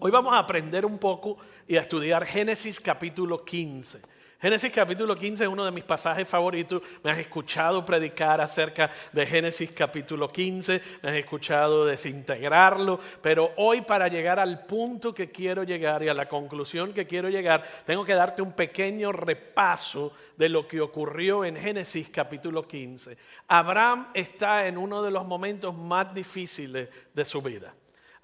Hoy vamos a aprender un poco y a estudiar Génesis capítulo 15. Génesis capítulo 15 es uno de mis pasajes favoritos. Me has escuchado predicar acerca de Génesis capítulo 15, me has escuchado desintegrarlo, pero hoy para llegar al punto que quiero llegar y a la conclusión que quiero llegar, tengo que darte un pequeño repaso de lo que ocurrió en Génesis capítulo 15. Abraham está en uno de los momentos más difíciles de su vida.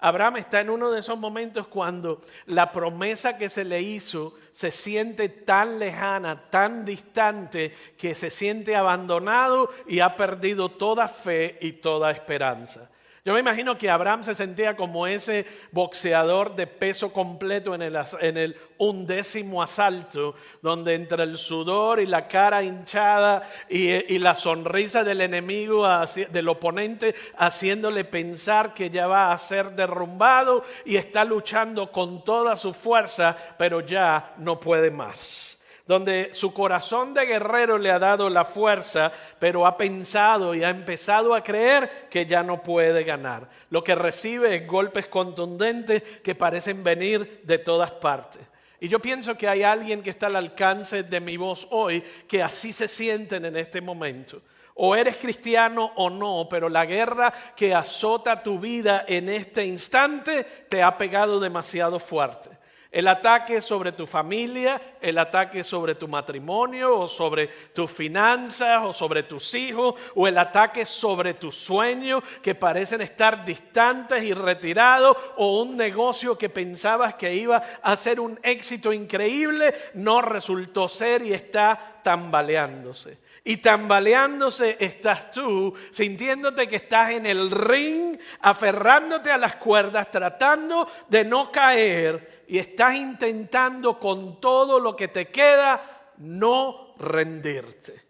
Abraham está en uno de esos momentos cuando la promesa que se le hizo se siente tan lejana, tan distante, que se siente abandonado y ha perdido toda fe y toda esperanza. Yo me imagino que Abraham se sentía como ese boxeador de peso completo en el 11º asalto, donde entre el sudor y la cara hinchada y la sonrisa del enemigo, del oponente, haciéndole pensar que ya va a ser derrumbado y está luchando con toda su fuerza, pero ya no puede más. Donde su corazón de guerrero le ha dado la fuerza, pero ha pensado y ha empezado a creer que ya no puede ganar. Lo que recibe es golpes contundentes que parecen venir de todas partes. Y yo pienso que hay alguien que está al alcance de mi voz hoy que así se sienten en este momento. O eres cristiano o no, pero la guerra que azota tu vida en este instante te ha pegado demasiado fuerte. El ataque sobre tu familia, el ataque sobre tu matrimonio o sobre tus finanzas o sobre tus hijos, o el ataque sobre tus sueños que parecen estar distantes y retirados, o un negocio que pensabas que iba a ser un éxito increíble, no resultó ser y está tambaleándose. Y tambaleándose estás tú, sintiéndote que estás en el ring, aferrándote a las cuerdas, tratando de no caer, y estás intentando con todo lo que te queda no rendirte.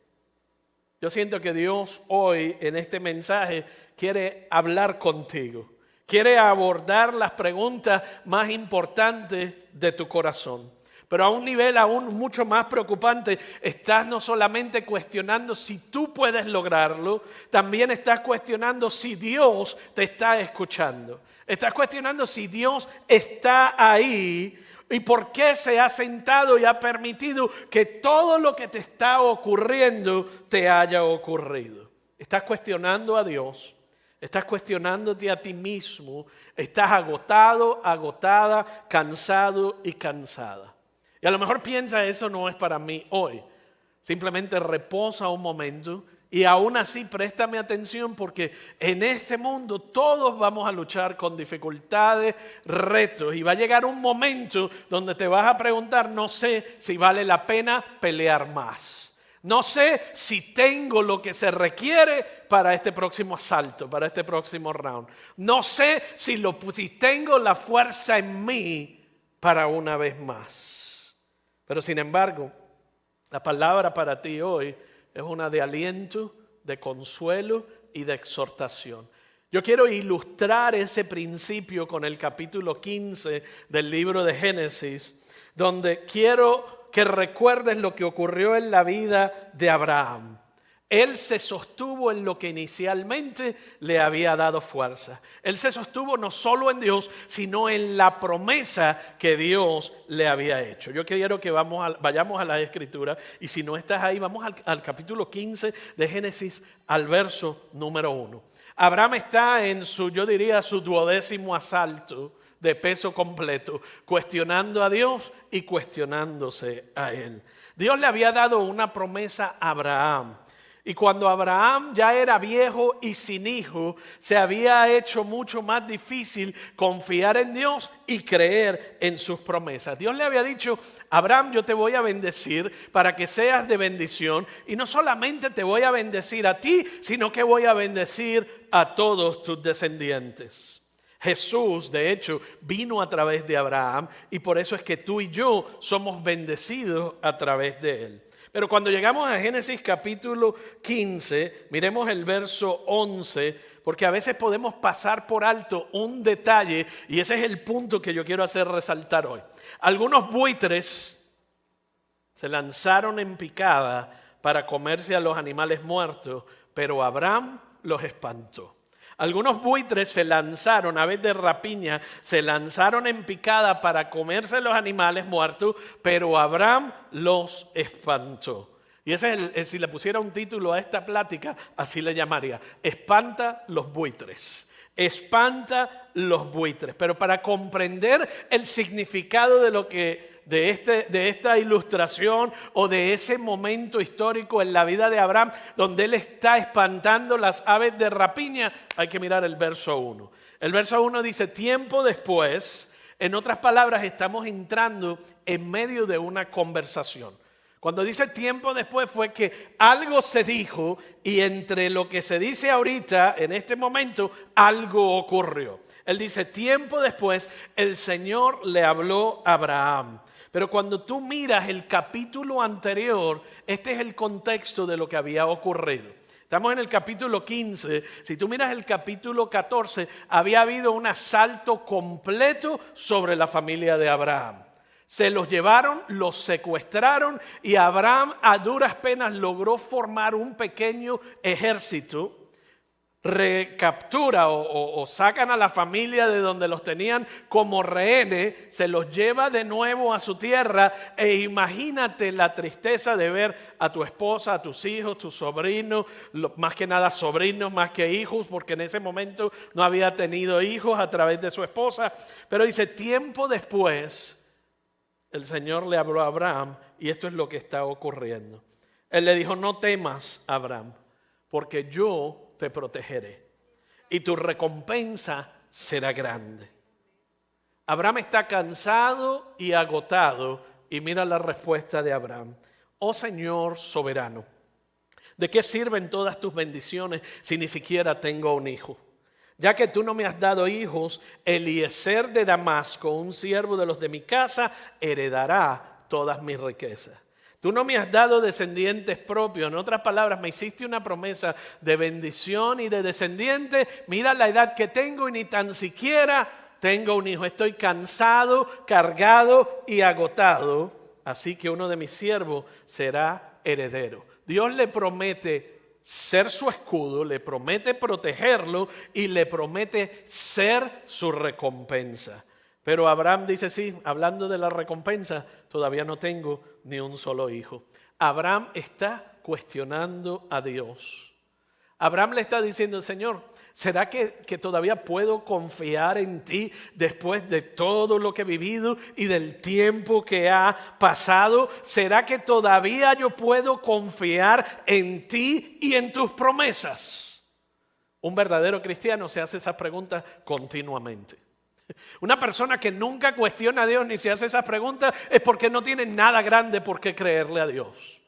Yo siento que Dios hoy en este mensaje quiere hablar contigo, quiere abordar las preguntas más importantes de tu corazón. Pero a un nivel aún mucho más preocupante, estás no solamente cuestionando si tú puedes lograrlo, también estás cuestionando si Dios te está escuchando. Estás cuestionando si Dios está ahí y por qué se ha sentado y ha permitido que todo lo que te está ocurriendo te haya ocurrido. Estás cuestionando a Dios. Estás cuestionándote a ti mismo. Estás agotado, agotada, cansado y cansada. Y a lo mejor piensa, eso no es para mí hoy. Simplemente reposa un momento y aún así préstame atención, porque en este mundo todos vamos a luchar con dificultades, retos, y va a llegar un momento donde te vas a preguntar, no sé si vale la pena pelear más. No sé si tengo lo que se requiere para este próximo asalto, para este próximo round. No sé si tengo la fuerza en mí para una vez más. Pero sin embargo, la palabra para ti hoy es una de aliento, de consuelo y de exhortación. Yo quiero ilustrar ese principio con el capítulo 15 del libro de Génesis, donde quiero que recuerdes lo que ocurrió en la vida de Abraham. Él se sostuvo en lo que inicialmente le había dado fuerza. Él se sostuvo no solo en Dios, sino en la promesa que Dios le había hecho. Yo quiero que vayamos a la Escritura, y si no estás ahí, vamos al capítulo 15 de Génesis, al verso número 1. Abraham está en su 12º asalto de peso completo, cuestionando a Dios y cuestionándose a Él. Dios le había dado una promesa a Abraham. Y cuando Abraham ya era viejo y sin hijo, se había hecho mucho más difícil confiar en Dios y creer en sus promesas. Dios le había dicho, Abraham, yo te voy a bendecir para que seas de bendición. Y no solamente te voy a bendecir a ti, sino que voy a bendecir a todos tus descendientes. Jesús, de hecho, vino a través de Abraham, y por eso es que tú y yo somos bendecidos a través de él. Pero cuando llegamos a Génesis capítulo 15, miremos el verso 11, porque a veces podemos pasar por alto un detalle, y ese es el punto que yo quiero hacer resaltar hoy. Algunos buitres se lanzaron en picada para comerse a los animales muertos, pero Abraham los espantó. Algunos buitres se lanzaron, aves de rapiña, se lanzaron en picada para comerse los animales muertos, pero Abraham los espantó. Y ese es si le pusiera un título a esta plática, así le llamaría: espanta los buitres. Espanta los buitres. Pero para comprender el significado de esta ilustración o de ese momento histórico en la vida de Abraham, donde él está espantando las aves de rapiña, hay que mirar el verso 1. El verso 1 dice: tiempo después. En otras palabras, estamos entrando en medio de una conversación. Cuando dice tiempo después, fue que algo se dijo, y entre lo que se dice ahorita, en este momento, algo ocurrió. Él dice: tiempo después el Señor le habló a Abraham. Pero cuando tú miras el capítulo anterior, este es el contexto de lo que había ocurrido. Estamos en el capítulo 15. Si tú miras el capítulo 14, había habido un asalto completo sobre la familia de Abraham. Se los llevaron, los secuestraron, y Abraham a duras penas logró formar un pequeño ejército. Recaptura o sacan a la familia de donde los tenían como rehenes, se los lleva de nuevo a su tierra, e imagínate la tristeza de ver a tu esposa, a tus hijos, tus sobrinos, más que nada sobrinos más que hijos, porque en ese momento no había tenido hijos a través de su esposa. Pero dice: tiempo después el Señor le habló a Abraham, y esto es lo que está ocurriendo. Él le dijo: no temas, Abraham, porque yo te protegeré y tu recompensa será grande. Abraham está cansado y agotado, y mira la respuesta de Abraham: oh Señor soberano, ¿de qué sirven todas tus bendiciones si ni siquiera tengo un hijo? Ya que tú no me has dado hijos, Eliezer de Damasco, un siervo de los de mi casa, heredará todas mis riquezas. Tú no me has dado descendientes propios. En otras palabras, me hiciste una promesa de bendición y de descendientes. Mira la edad que tengo y ni tan siquiera tengo un hijo. Estoy cansado, cargado y agotado. Así que uno de mis siervos será heredero. Dios le promete ser su escudo, le promete protegerlo y le promete ser su recompensa. Pero Abraham dice: sí, hablando de la recompensa, todavía no tengo ni un solo hijo. Abraham está cuestionando a Dios. Abraham le está diciendo: Señor, ¿será que todavía puedo confiar en ti después de todo lo que he vivido y del tiempo que ha pasado? ¿Será que todavía yo puedo confiar en ti y en tus promesas? Un verdadero cristiano se hace esas preguntas continuamente. Una persona que nunca cuestiona a Dios ni se hace esas preguntas es porque no tiene nada grande por qué creerle a Dios.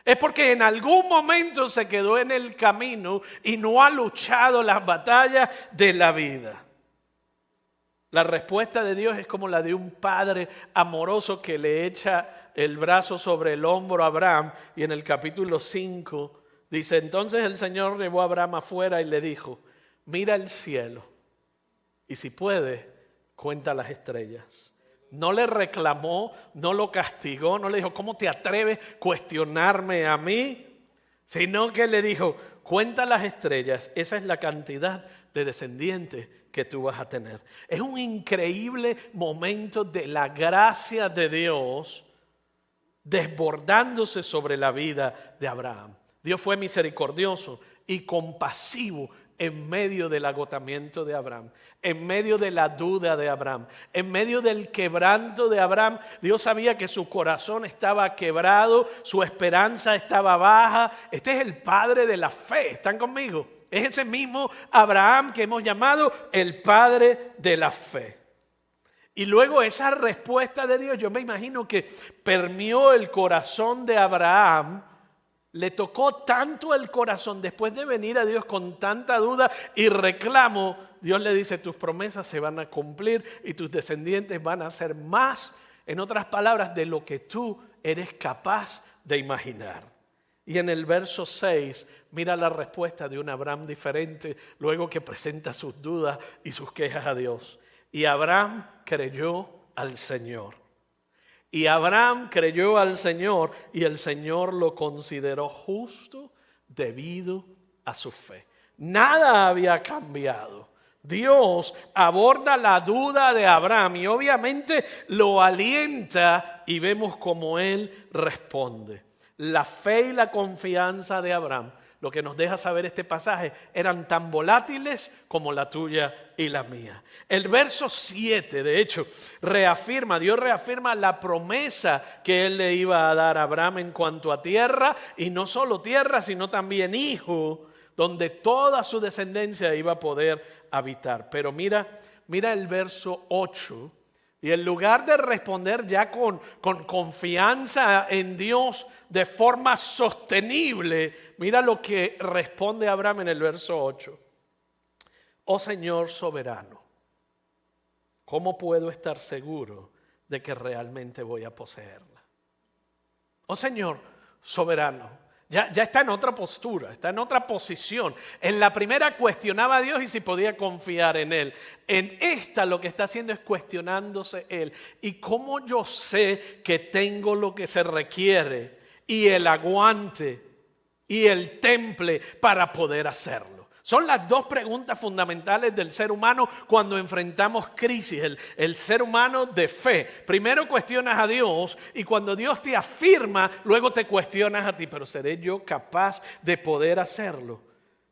Es porque en algún momento se quedó en el camino y no ha luchado las batallas de la vida. La respuesta de Dios es como la de un padre amoroso que le echa el brazo sobre el hombro a Abraham, y en el capítulo 5 dice: entonces el Señor llevó a Abraham afuera y le dijo: mira el cielo y si puedes, cuenta las estrellas. No le reclamó, no lo castigó, no le dijo: ¿cómo te atreves a cuestionarme a mí? Sino que le dijo: cuenta las estrellas, esa es la cantidad de descendientes que tú vas a tener. Es un increíble momento de la gracia de Dios desbordándose sobre la vida de Abraham. Dios fue misericordioso y compasivo en medio del agotamiento de Abraham, en medio de la duda de Abraham, en medio del quebranto de Abraham. Dios sabía que su corazón estaba quebrado, su esperanza estaba baja. Este es el padre de la fe, ¿están conmigo? Es ese mismo Abraham que hemos llamado el padre de la fe. Y luego esa respuesta de Dios, yo me imagino que permeó el corazón de Abraham. Le tocó tanto el corazón después de venir a Dios con tanta duda y reclamo. Dios le dice: tus promesas se van a cumplir y tus descendientes van a ser más, en otras palabras, de lo que tú eres capaz de imaginar. Y en el verso 6, mira la respuesta de un Abraham diferente, luego que presenta sus dudas y sus quejas a Dios. Y Abraham creyó al Señor. Y Abraham creyó al Señor y el Señor lo consideró justo debido a su fe. Nada había cambiado. Dios aborda la duda de Abraham y obviamente lo alienta y vemos cómo él responde. La fe y la confianza de Abraham, lo que nos deja saber este pasaje, eran tan volátiles como la tuya y la mía. El verso 7, de hecho, Dios reafirma la promesa que él le iba a dar a Abraham en cuanto a tierra, y no solo tierra, sino también hijo, donde toda su descendencia iba a poder habitar. Pero mira el verso 8, y en lugar de responder ya con confianza en Dios de forma sostenible, mira lo que responde Abraham en el verso 8. Oh Señor soberano, ¿cómo puedo estar seguro de que realmente voy a poseerla? Oh Señor soberano. Ya está en otra postura, está en otra posición. En la primera cuestionaba a Dios y si podía confiar en Él. En esta lo que está haciendo es cuestionándose Él. ¿Y cómo yo sé que tengo lo que se requiere y el aguante y el temple para poder hacerlo? Son las dos preguntas fundamentales del ser humano cuando enfrentamos crisis. El ser humano de fe. Primero cuestionas a Dios y cuando Dios te afirma, luego te cuestionas a ti. Pero ¿seré yo capaz de poder hacerlo?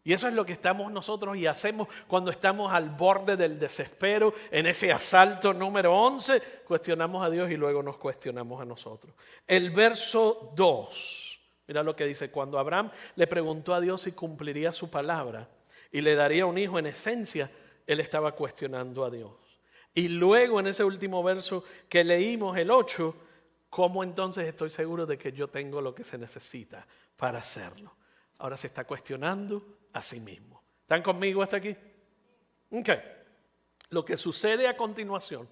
Y eso es lo que estamos nosotros y hacemos cuando estamos al borde del desespero. En ese asalto número 11, cuestionamos a Dios y luego nos cuestionamos a nosotros. El verso 2, mira lo que dice. Cuando Abraham le preguntó a Dios si cumpliría su palabra y le daría un hijo, en esencia, él estaba cuestionando a Dios. Y luego en ese último verso que leímos, el 8, ¿cómo entonces estoy seguro de que yo tengo lo que se necesita para hacerlo? Ahora se está cuestionando a sí mismo. ¿Están conmigo hasta aquí? Ok. Lo que sucede a continuación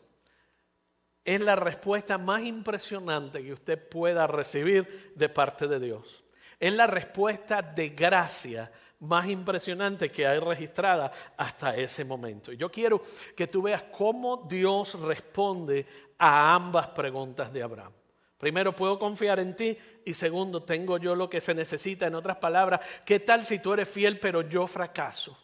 es la respuesta más impresionante que usted pueda recibir de parte de Dios. Es la respuesta de gracia más impresionante que hay registrada hasta ese momento. Y yo quiero que tú veas cómo Dios responde a ambas preguntas de Abraham. Primero, puedo confiar en ti, y segundo, tengo yo lo que se necesita. En otras palabras, ¿qué tal si tú eres fiel pero yo fracaso?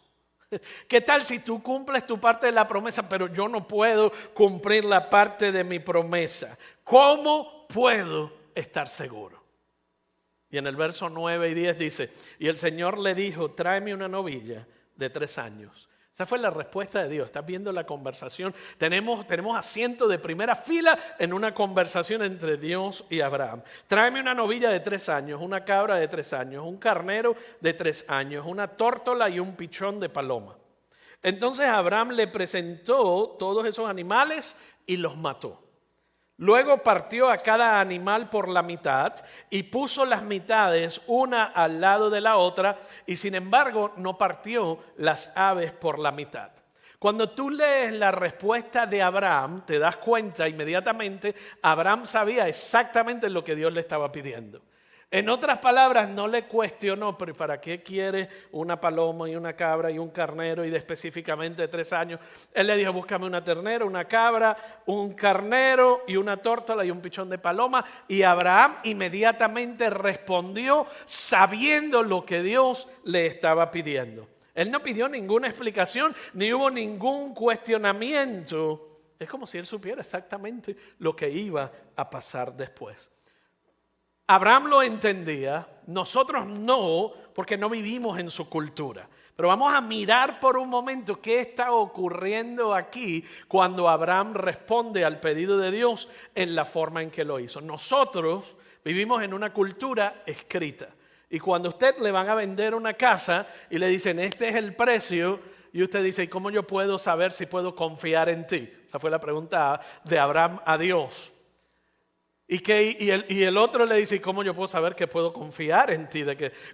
¿Qué tal si tú cumples tu parte de la promesa pero yo no puedo cumplir la parte de mi promesa? ¿Cómo puedo estar seguro? Y en el verso 9 y 10 dice, y el Señor le dijo, tráeme una novilla de 3 años. Esa fue la respuesta de Dios. Estás viendo la conversación. Tenemos asiento de primera fila en una conversación entre Dios y Abraham. Tráeme una novilla de 3 años, una cabra de 3 años, un carnero de 3 años, una tórtola y un pichón de paloma. Entonces Abraham le presentó todos esos animales y los mató. Luego partió a cada animal por la mitad y puso las mitades una al lado de la otra, y sin embargo no partió las aves por la mitad. Cuando tú lees la respuesta de Abraham, te das cuenta inmediatamente, Abraham sabía exactamente lo que Dios le estaba pidiendo. En otras palabras, no le cuestionó, pero ¿para qué quiere una paloma y una cabra y un carnero y de específicamente 3 años? Él le dijo, búscame una ternera, una cabra, un carnero y una tórtola y un pichón de paloma. Y Abraham inmediatamente respondió sabiendo lo que Dios le estaba pidiendo. Él no pidió ninguna explicación, ni hubo ningún cuestionamiento. Es como si él supiera exactamente lo que iba a pasar después. Abraham lo entendía, nosotros no, porque no vivimos en su cultura. Pero vamos a mirar por un momento qué está ocurriendo aquí cuando Abraham responde al pedido de Dios en la forma en que lo hizo. Nosotros vivimos en una cultura escrita. Y cuando a usted le van a vender una casa y le dicen, este es el precio, y usted dice, ¿y cómo yo puedo saber si puedo confiar en ti? Esa fue la pregunta de Abraham a Dios. Y el otro le dice, ¿cómo yo puedo saber que puedo confiar en ti?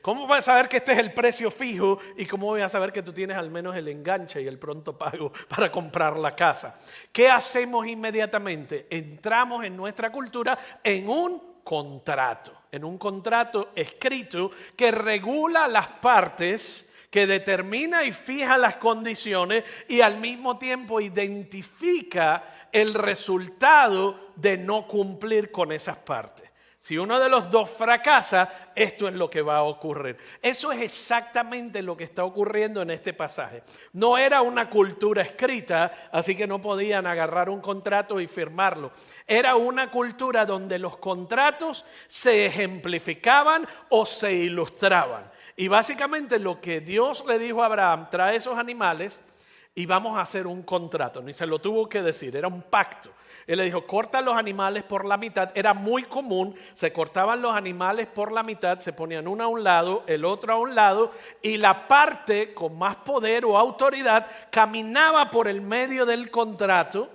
¿Cómo voy a saber que este es el precio fijo? ¿Y cómo voy a saber que tú tienes al menos el enganche y el pronto pago para comprar la casa? ¿Qué hacemos inmediatamente? Entramos en nuestra cultura en un contrato escrito que regula las partes, que determina y fija las condiciones y al mismo tiempo identifica el resultado de no cumplir con esas partes. Si uno de los dos fracasa, esto es lo que va a ocurrir. Eso es exactamente lo que está ocurriendo en este pasaje. No era una cultura escrita, así que no podían agarrar un contrato y firmarlo. Era una cultura donde los contratos se ejemplificaban o se ilustraban. Y básicamente lo que Dios le dijo a Abraham, trae esos animales y vamos a hacer un contrato. Ni se lo tuvo que decir, era un pacto. Él le dijo, corta los animales por la mitad. Era muy común, se cortaban los animales por la mitad, se ponían uno a un lado, el otro a un lado, y la parte con más poder o autoridad caminaba por el medio del contrato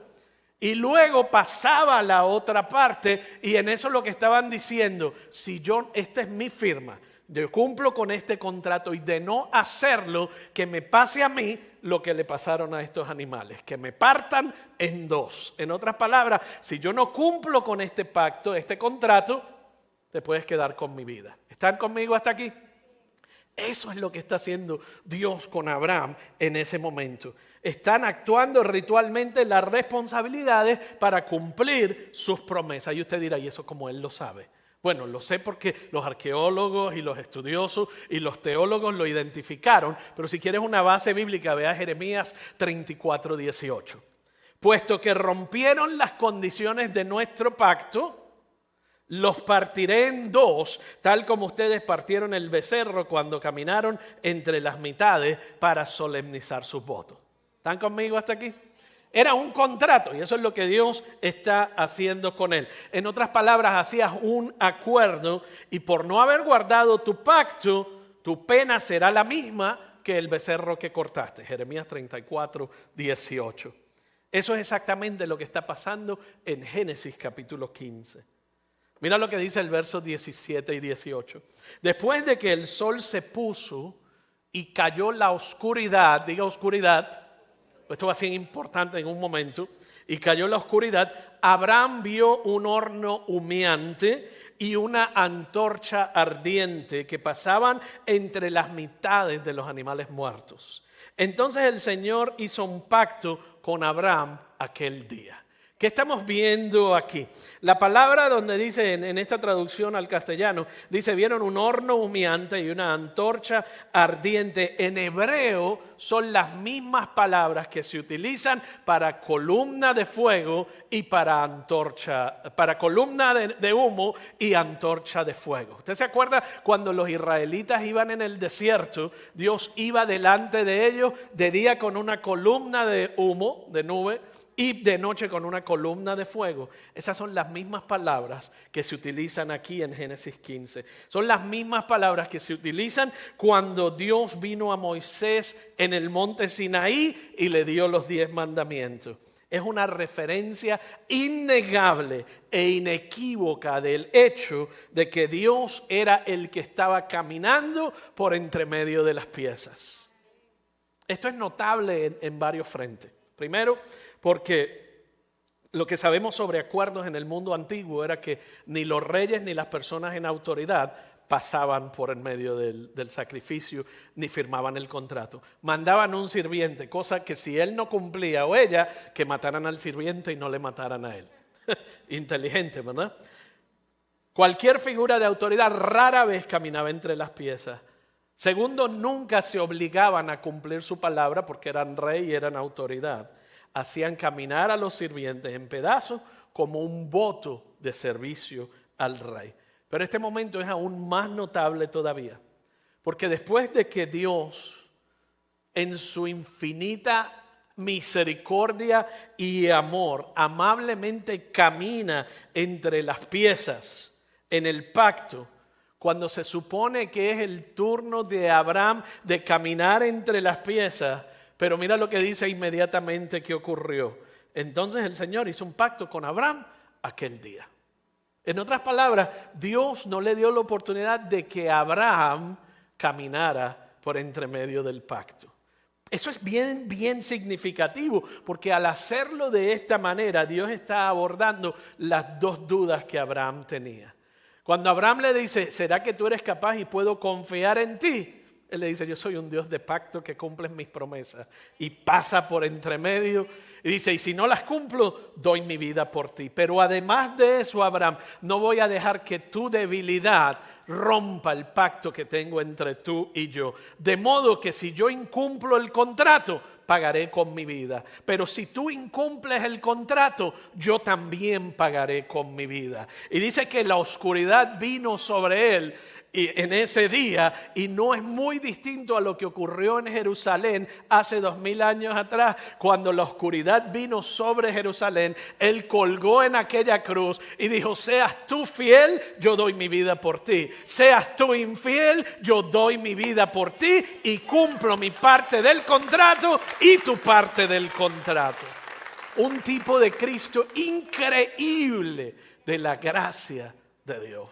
y luego pasaba a la otra parte, y en eso lo que estaban diciendo, si yo, esta es mi firma, yo cumplo con este contrato, y de no hacerlo, que me pase a mí lo que le pasaron a estos animales, que me partan en dos. En otras palabras, si yo no cumplo con este pacto, este contrato, te puedes quedar con mi vida. ¿Están conmigo hasta aquí? Eso es lo que está haciendo Dios con Abraham en ese momento. Están actuando ritualmente las responsabilidades para cumplir sus promesas. Y usted dirá, ¿y eso cómo él lo sabe? Bueno, lo sé porque los arqueólogos y los estudiosos y los teólogos lo identificaron, pero si quieres una base bíblica, vea Jeremías 34:18. Puesto que rompieron las condiciones de nuestro pacto, los partiré en dos, tal como ustedes partieron el becerro cuando caminaron entre las mitades para solemnizar sus votos. ¿Están conmigo hasta aquí? Era un contrato, y eso es lo que Dios está haciendo con él. En otras palabras, hacías un acuerdo, y por no haber guardado tu pacto, tu pena será la misma que el becerro que cortaste. Jeremías 34:18. Eso es exactamente lo que está pasando en Génesis capítulo 15. Mira lo que dice el verso 17 y 18. Después de que el sol se puso y cayó la oscuridad, diga oscuridad, esto va a ser importante en un momento, y cayó la oscuridad, Abraham vio un horno humeante y una antorcha ardiente que pasaban entre las mitades de los animales muertos. Entonces el Señor hizo un pacto con Abraham aquel día. ¿Qué estamos viendo aquí? La palabra donde dice en esta traducción al castellano, dice, vieron un horno humeante y una antorcha ardiente. En hebreo son las mismas palabras que se utilizan para columna de fuego y para antorcha, para columna de humo y antorcha de fuego. ¿Usted se acuerda cuando los israelitas iban en el desierto? Dios iba delante de ellos de día con una columna de humo, de nube, y de noche con una columna de fuego. Esas son las mismas palabras que se utilizan aquí en Génesis 15. Son las mismas palabras que se utilizan cuando Dios vino a Moisés en el monte Sinaí y le dio los 10 mandamientos. Es una referencia innegable e inequívoca del hecho de que Dios era el que estaba caminando por entre medio de las piezas. Esto es notable en varios frentes. Primero, porque lo que sabemos sobre acuerdos en el mundo antiguo era que ni los reyes ni las personas en autoridad pasaban por el medio del sacrificio ni firmaban el contrato. Mandaban un sirviente, cosa que si él no cumplía o ella, que mataran al sirviente y no le mataran a él. Inteligente, ¿verdad? Cualquier figura de autoridad rara vez caminaba entre las piezas. Segundo, nunca se obligaban a cumplir su palabra porque eran rey y eran autoridad. Hacían caminar a los sirvientes en pedazos como un voto de servicio al rey. Pero este momento es aún más notable todavía, porque después de que Dios, en su infinita misericordia y amor, amablemente camina entre las piezas en el pacto, cuando se supone que es el turno de Abraham de caminar entre las piezas, pero mira lo que dice inmediatamente que ocurrió. Entonces el Señor hizo un pacto con Abraham aquel día. En otras palabras, Dios no le dio la oportunidad de que Abraham caminara por entre medio del pacto. Eso es bien significativo, porque al hacerlo de esta manera, Dios está abordando las dos dudas que Abraham tenía. Cuando Abraham le dice, ¿será que tú eres capaz y puedo confiar en ti? Él le dice, yo soy un Dios de pacto que cumple mis promesas. Y pasa por entre medio Y dice, y si no las cumplo, doy mi vida por ti. Pero además de eso, Abraham, no voy a dejar que tu debilidad rompa el pacto que tengo entre tú y yo. De modo que si yo incumplo el contrato, pagaré con mi vida. Pero si tú incumples el contrato, yo también pagaré con mi vida. Y dice que la oscuridad vino sobre él en ese día, y no es muy distinto a lo que ocurrió en Jerusalén hace 2000 años atrás, cuando la oscuridad vino sobre Jerusalén. Él colgó en aquella cruz y dijo, seas tú fiel, yo doy mi vida por ti. Seas tú infiel, yo doy mi vida por ti y cumplo mi parte del contrato y tu parte del contrato. Un tipo de Cristo increíble de la gracia de Dios.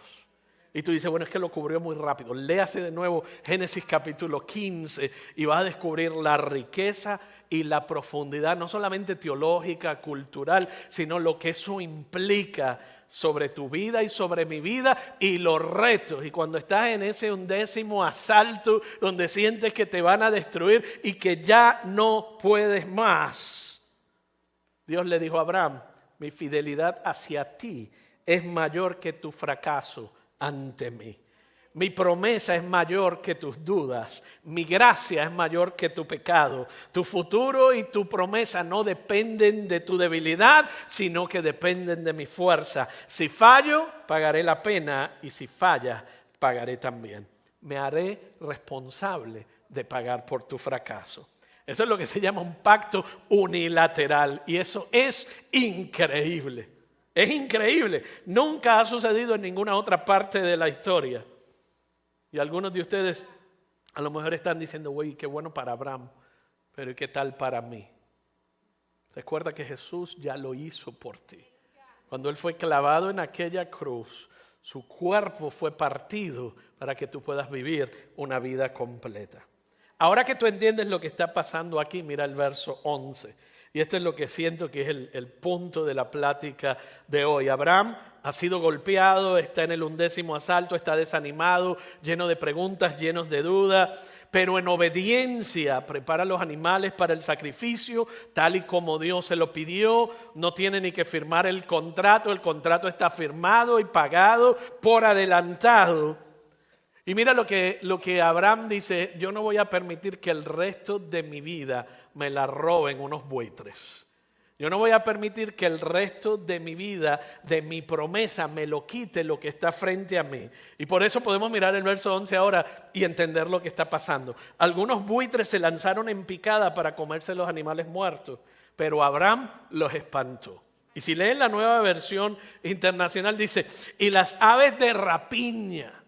Y tú dices, bueno, es que lo cubrió muy rápido. Léase de nuevo Génesis capítulo 15 y vas a descubrir la riqueza y la profundidad, no solamente teológica, cultural, sino lo que eso implica sobre tu vida y sobre mi vida y los retos. Y cuando estás en ese 11º asalto donde sientes que te van a destruir y que ya no puedes más, Dios le dijo a Abraham, mi fidelidad hacia ti es mayor que tu fracaso ante mí. Mi promesa es mayor que tus dudas. Mi gracia es mayor que tu pecado. Tu futuro y tu promesa no dependen de tu debilidad, sino que dependen de mi fuerza. Si fallo, pagaré la pena, y si fallas, pagaré también. Me haré responsable de pagar por tu fracaso. Eso es lo que se llama un pacto unilateral, y eso es increíble. Es increíble. Nunca ha sucedido en ninguna otra parte de la historia. Y algunos de ustedes a lo mejor están diciendo, güey, qué bueno para Abraham, pero ¿y qué tal para mí? Recuerda que Jesús ya lo hizo por ti. Cuando Él fue clavado en aquella cruz, su cuerpo fue partido para que tú puedas vivir una vida completa. Ahora que tú entiendes lo que está pasando aquí, mira el verso 11. Y esto es lo que siento que es el punto de la plática de hoy. Abraham ha sido golpeado, está en el 11º asalto, está desanimado, lleno de preguntas, llenos de dudas, pero en obediencia prepara los animales para el sacrificio, tal y como Dios se lo pidió. No tiene ni que firmar el contrato está firmado y pagado por adelantado. Y mira lo que Abraham dice, yo no voy a permitir que el resto de mi vida me la roben unos buitres. Yo no voy a permitir que el resto de mi vida, de mi promesa, me lo quite lo que está frente a mí. Y por eso podemos mirar el verso 11 ahora y entender lo que está pasando. Algunos buitres se lanzaron en picada para comerse los animales muertos, pero Abraham los espantó. Y si leen la Nueva Versión Internacional dice, y las aves de rapiña,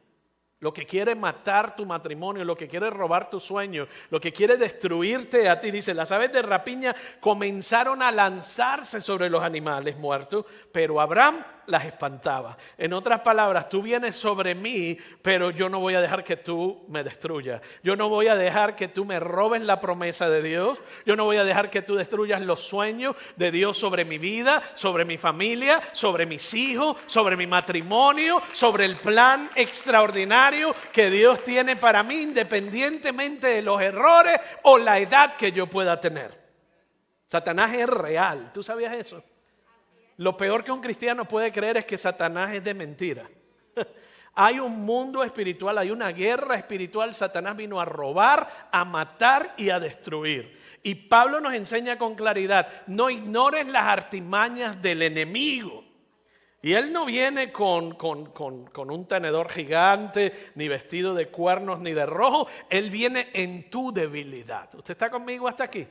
lo que quiere matar tu matrimonio, lo que quiere robar tu sueño, lo que quiere destruirte a ti. Dice, las aves de rapiña comenzaron a lanzarse sobre los animales muertos, pero Abraham las espantaba. En otras palabras, tú vienes sobre mí, pero yo no voy a dejar que tú me destruyas. Yo no voy a dejar que tú me robes la promesa de Dios. Yo no voy a dejar que tú destruyas los sueños de Dios sobre mi vida, sobre mi familia, sobre mis hijos, sobre mi matrimonio, sobre el plan extraordinario que Dios tiene para mí, independientemente de los errores o la edad que yo pueda tener. Satanás es real. ¿Tú sabías eso? Lo peor que un cristiano puede creer es que Satanás es de mentira. Hay un mundo espiritual, hay una guerra espiritual. Satanás vino a robar, a matar y a destruir. Y Pablo nos enseña con claridad, no ignores las artimañas del enemigo. Y él no viene con un tenedor gigante, ni vestido de cuernos, ni de rojo. Él viene en tu debilidad. ¿Usted está conmigo hasta aquí?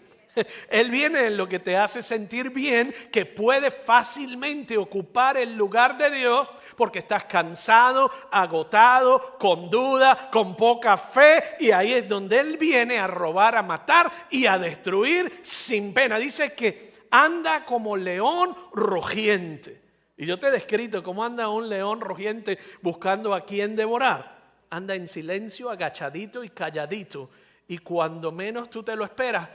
Él viene en lo que te hace sentir bien, que puede fácilmente ocupar el lugar de Dios porque estás cansado, agotado, con duda, con poca fe, y ahí es donde Él viene a robar, a matar y a destruir sin pena. Dice que anda como león rugiente. Y yo te he descrito cómo anda un león rugiente buscando a quien devorar. Anda en silencio, agachadito y calladito, y cuando menos tú te lo esperas,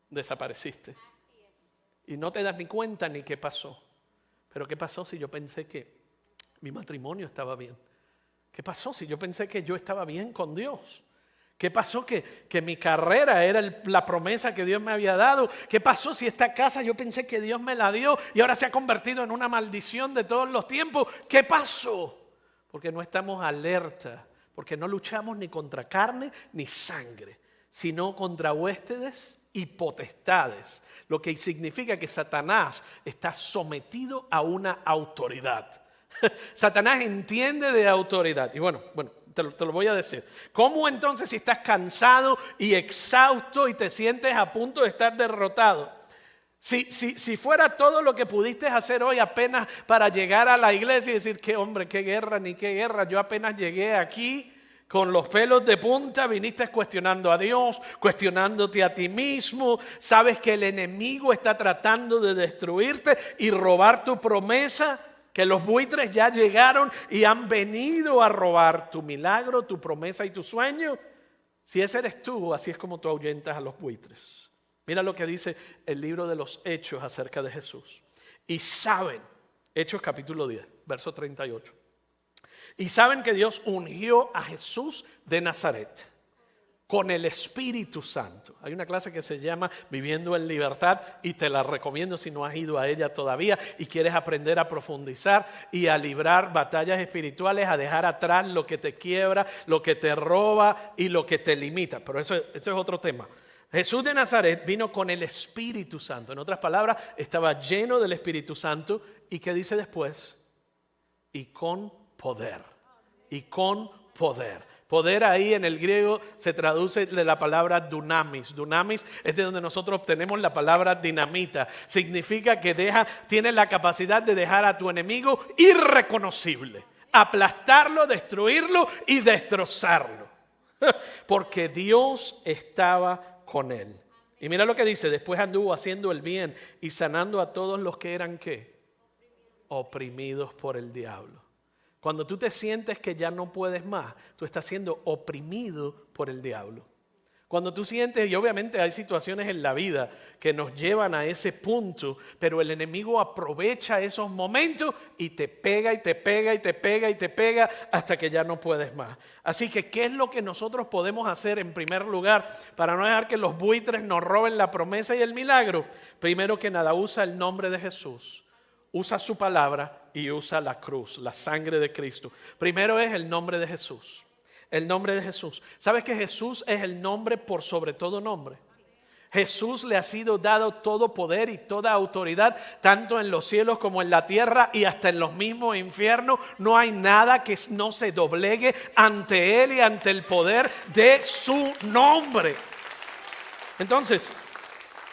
desapareciste. Y no te das ni cuenta ni qué pasó. Pero ¿qué pasó si yo pensé que mi matrimonio estaba bien? ¿Qué pasó si yo pensé que yo estaba bien con Dios? ¿Qué pasó? Que mi carrera era la promesa que Dios me había dado. ¿Qué pasó si esta casa yo pensé que Dios me la dio y ahora se ha convertido en una maldición de todos los tiempos? ¿Qué pasó? Porque no estamos alerta, porque no luchamos ni contra carne ni sangre, sino contra huéspedes y potestades. Lo que significa que Satanás está sometido a una autoridad. Satanás entiende de autoridad. Y bueno, te lo voy a decir. ¿Cómo entonces si estás cansado y exhausto y te sientes a punto de estar derrotado? Si fuera todo lo que pudiste hacer hoy apenas para llegar a la iglesia y decir, qué hombre, qué guerra, ni qué guerra, yo apenas llegué aquí con los pelos de punta, viniste cuestionando a Dios, cuestionándote a ti mismo, sabes que el enemigo está tratando de destruirte y robar tu promesa, que los buitres ya llegaron y han venido a robar tu milagro, tu promesa y tu sueño. Si ese eres tú, así es como tú ahuyentas a los buitres. Mira lo que dice el libro de los Hechos acerca de Jesús. Y saben, Hechos capítulo 10, verso 38. Y saben que Dios ungió a Jesús de Nazaret con el Espíritu Santo. Hay una clase que se llama Viviendo en Libertad y te la recomiendo si no has ido a ella todavía y quieres aprender a profundizar y a librar batallas espirituales, a dejar atrás lo que te quiebra, lo que te roba y lo que te limita. Pero eso es otro tema. Jesús de Nazaret vino con el Espíritu Santo. En otras palabras, estaba lleno del Espíritu Santo. ¿Y qué dice después? Y con poder. Y con poder. Poder ahí en el griego se traduce de la palabra dunamis. Dunamis es de donde nosotros obtenemos la palabra dinamita. Significa que tiene la capacidad de dejar a tu enemigo irreconocible. Aplastarlo, destruirlo y destrozarlo. Porque Dios estaba con él. Y mira lo que dice, después anduvo haciendo el bien y sanando a todos los que eran ¿qué? Oprimidos por el diablo. Cuando tú te sientes que ya no puedes más, tú estás siendo oprimido por el diablo. Cuando tú sientes, y obviamente hay situaciones en la vida que nos llevan a ese punto, pero el enemigo aprovecha esos momentos y te pega y te pega y te pega y te pega hasta que ya no puedes más. Así que, ¿qué es lo que nosotros podemos hacer en primer lugar para no dejar que los buitres nos roben la promesa y el milagro? Primero que nada, usa el nombre de Jesús. Usa su palabra y usa la cruz, la sangre de Cristo. Primero es el nombre de Jesús. El nombre de Jesús. ¿Sabes que Jesús es el nombre por sobre todo nombre? Jesús le ha sido dado todo poder y toda autoridad, tanto en los cielos como en la tierra y hasta en los mismos infiernos. No hay nada que no se doblegue ante Él y ante el poder de su nombre. Entonces,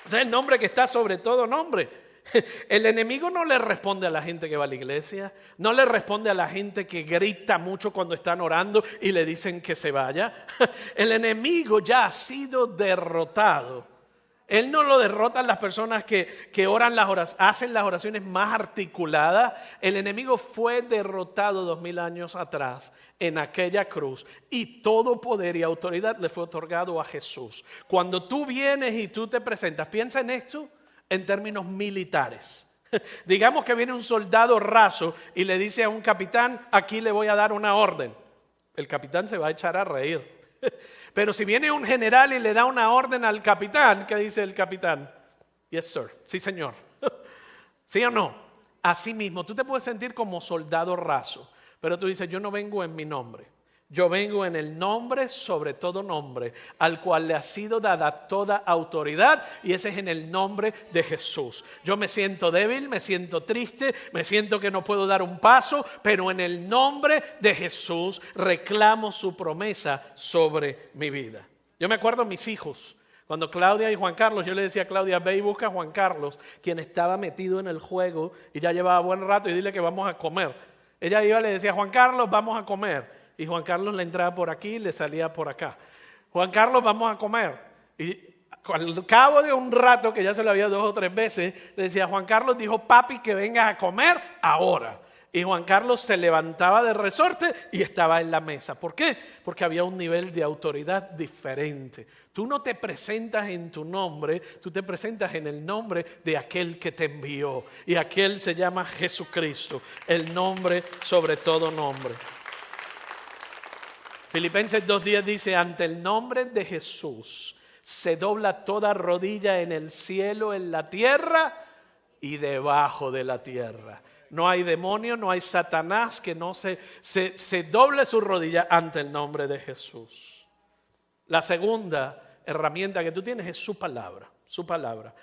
ese es el nombre que está sobre todo nombre. El enemigo no le responde a la gente que va a la iglesia, no le responde a la gente que grita mucho cuando están orando y le dicen que se vaya. El enemigo ya ha sido derrotado. Él no lo derrotan las personas que oran hacen las oraciones más articuladas. El enemigo fue derrotado 2000 años atrás en aquella cruz y todo poder y autoridad le fue otorgado a Jesús. Cuando tú vienes y tú te presentas, piensa en esto en términos militares. Digamos que viene un soldado raso y le dice a un capitán, aquí le voy a dar una orden. El capitán se va a echar a reír. Pero si viene un general y le da una orden al capitán, ¿qué dice el capitán? Yes, sir. Sí, señor. ¿Sí o no? Así mismo, tú te puedes sentir como soldado raso, pero tú dices, yo no vengo en mi nombre. Yo vengo en el nombre sobre todo nombre, al cual le ha sido dada toda autoridad, y ese es en el nombre de Jesús. Yo me siento débil, me siento triste, me siento que no puedo dar un paso, pero en el nombre de Jesús reclamo su promesa sobre mi vida. Yo me acuerdo de mis hijos. Cuando Claudia y Juan Carlos, yo le decía a Claudia, ve y busca a Juan Carlos, quien estaba metido en el juego y ya llevaba buen rato, y dile que vamos a comer. Ella iba y le decía, Juan Carlos, vamos a comer. Y Juan Carlos le entraba por aquí y le salía por acá. Juan Carlos, vamos a comer. Y al cabo de un rato, que ya se lo había 2 o 3 veces, le decía, Juan Carlos dijo, papi, que vengas a comer ahora. Y Juan Carlos se levantaba de resorte y estaba en la mesa. ¿Por qué? Porque había un nivel de autoridad diferente. Tú no te presentas en tu nombre, tú te presentas en el nombre de aquel que te envió. Y aquel se llama Jesucristo, el nombre sobre todo nombre. Filipenses 2:10 dice, ante el nombre de Jesús se dobla toda rodilla en el cielo, en la tierra y debajo de la tierra. No hay demonio, no hay Satanás que no se doble su rodilla ante el nombre de Jesús. La segunda herramienta que tú tienes es su palabra, su palabra.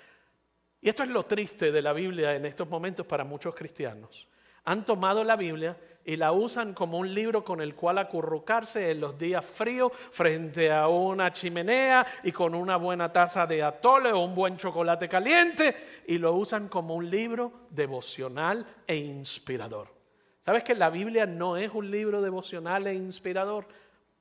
Y esto es lo triste de la Biblia en estos momentos para muchos cristianos. Han tomado la Biblia y la usan como un libro con el cual acurrucarse en los días fríos frente a una chimenea y con una buena taza de atole o un buen chocolate caliente, y lo usan como un libro devocional e inspirador. ¿Sabes que la Biblia no es un libro devocional e inspirador?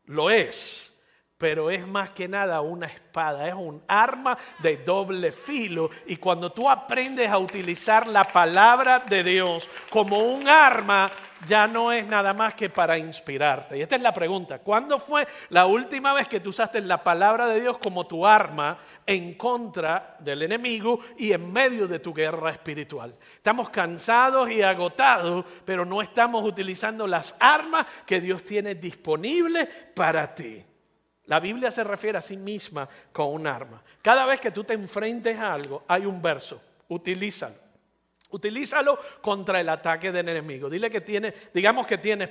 Lo es. Pero es más que nada una espada, es un arma de doble filo. Y cuando tú aprendes a utilizar la palabra de Dios como un arma, ya no es nada más que para inspirarte. Y esta es la pregunta: ¿cuándo fue la última vez que tú usaste la palabra de Dios como tu arma en contra del enemigo y en medio de tu guerra espiritual? Estamos cansados y agotados, pero no estamos utilizando las armas que Dios tiene disponibles para ti. La Biblia se refiere a sí misma con un arma. Cada vez que tú te enfrentes a algo, hay un verso. Utilízalo. Utilízalo contra el ataque del enemigo. Digamos que tienes,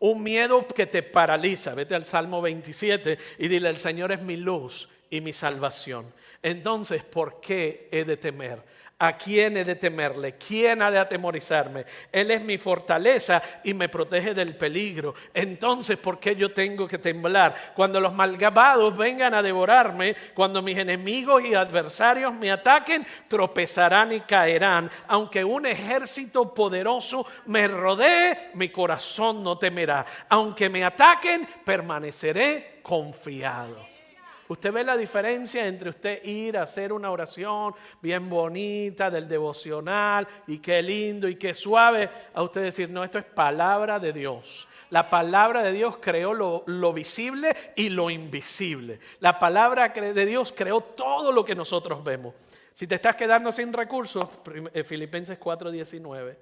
un miedo que te paraliza. Vete al Salmo 27 y dile: el Señor es mi luz y mi salvación. Entonces, ¿por qué he de temer? ¿A quién he de temerle? ¿Quién ha de atemorizarme? Él es mi fortaleza y me protege del peligro. Entonces, ¿por qué yo tengo que temblar? Cuando los malvados vengan a devorarme, cuando mis enemigos y adversarios me ataquen, tropezarán y caerán. Aunque un ejército poderoso me rodee, mi corazón no temerá. Aunque me ataquen, permaneceré confiado. Usted ve la diferencia entre usted ir a hacer una oración bien bonita del devocional y qué lindo y qué suave, a usted decir: no, esto es palabra de Dios. La palabra de Dios creó lo visible y lo invisible. La palabra de Dios creó todo lo que nosotros vemos. Si te estás quedando sin recursos, Filipenses 4:19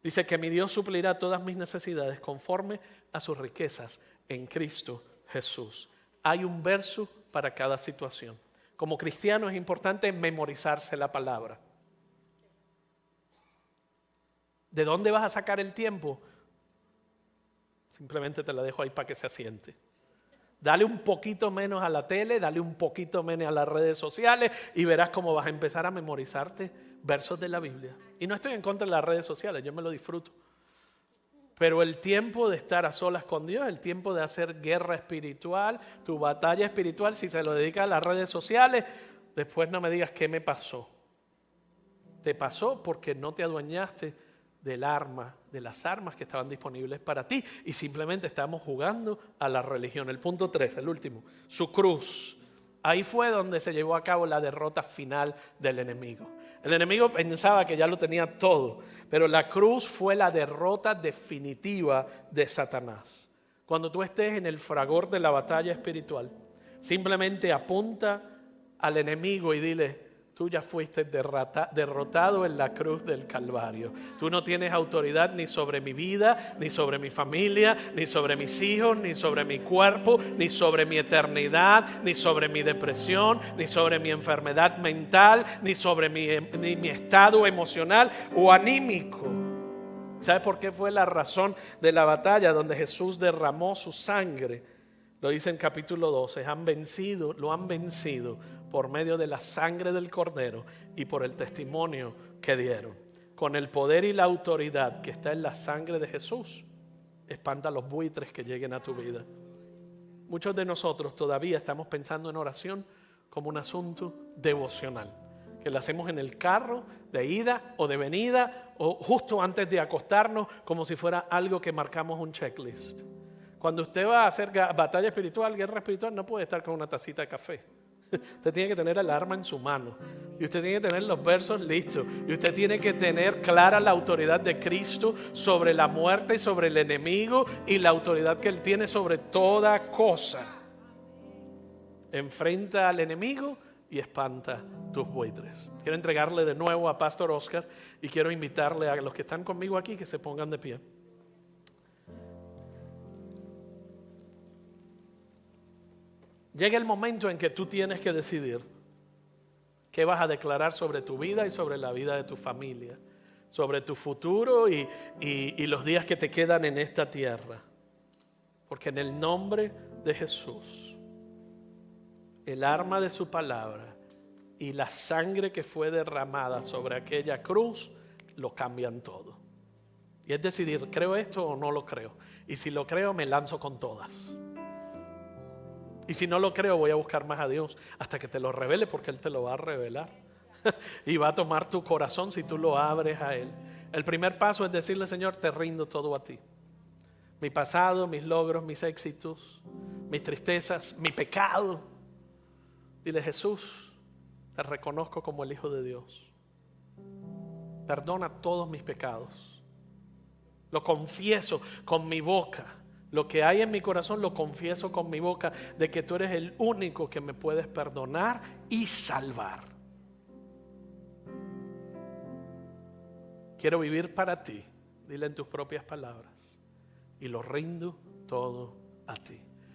dice que mi Dios suplirá todas mis necesidades conforme a sus riquezas en Cristo Jesús. Hay un verso para cada situación. Como cristiano es importante memorizarse la palabra. ¿De dónde vas a sacar el tiempo? Simplemente te la dejo ahí para que se asiente. Dale un poquito menos a la tele, dale un poquito menos a las redes sociales y verás cómo vas a empezar a memorizarte versos de la Biblia. Y no estoy en contra de las redes sociales, yo me lo disfruto. Pero el tiempo de estar a solas con Dios, el tiempo de hacer guerra espiritual, tu batalla espiritual, si se lo dedicas a las redes sociales, después no me digas qué me pasó. Te pasó porque no te adueñaste de las armas que estaban disponibles para ti, y simplemente estamos jugando a la religión. El punto 3, el último, su cruz. Ahí fue donde se llevó a cabo la derrota final del enemigo. El enemigo pensaba que ya lo tenía todo, pero la cruz fue la derrota definitiva de Satanás. Cuando tú estés en el fragor de la batalla espiritual, simplemente apunta al enemigo y dile: tú ya fuiste derrotado en la cruz del Calvario. Tú no tienes autoridad ni sobre mi vida, ni sobre mi familia, ni sobre mis hijos, ni sobre mi cuerpo, ni sobre mi eternidad, ni sobre mi depresión, ni sobre mi enfermedad mental, ni sobre mi estado emocional o anímico. ¿Sabes por qué fue la razón de la batalla donde Jesús derramó su sangre? Lo dice en capítulo 12, lo han vencido por medio de la sangre del Cordero y por el testimonio que dieron. Con el poder y la autoridad que está en la sangre de Jesús, espanta los buitres que lleguen a tu vida. Muchos de nosotros todavía estamos pensando en oración como un asunto devocional, que lo hacemos en el carro de ida o de venida o justo antes de acostarnos, como si fuera algo que marcamos un checklist. Cuando usted va a hacer batalla espiritual, guerra espiritual, no puede estar con una tacita de café. Usted tiene que tener el arma en su mano y usted tiene que tener los versos listos y usted tiene que tener clara la autoridad de Cristo sobre la muerte y sobre el enemigo y la autoridad que Él tiene sobre toda cosa. Enfrenta al enemigo y espanta tus buitres. Quiero entregarle de nuevo a Pastor Oscar y quiero invitarle a los que están conmigo aquí que se pongan de pie. llega el momento en que tú tienes que decidir qué vas a declarar sobre tu vida y sobre la vida de tu familia, sobre tu futuro y los días que te quedan en esta tierra. Porque en el nombre de Jesús, el arma de su palabra y la sangre que fue derramada sobre aquella cruz lo cambian todo. Y es decidir, ¿creo esto o no lo creo? Y si lo creo, me lanzo con todas. Y si no lo creo, voy a buscar más a Dios hasta que te lo revele, porque Él te lo va a revelar. Y va a tomar tu corazón si tú lo abres a Él. El primer paso es decirle, Señor, te rindo todo a ti. Mi pasado, mis logros, mis éxitos, mis tristezas, mi pecado. Dile, Jesús, te reconozco como el Hijo de Dios. Perdona todos mis pecados. Lo confieso con mi boca. Lo que hay en mi corazón lo confieso con mi boca, de que tú eres el único que me puedes perdonar y salvar. Quiero vivir para ti, dile en tus propias palabras, y lo rindo todo a ti.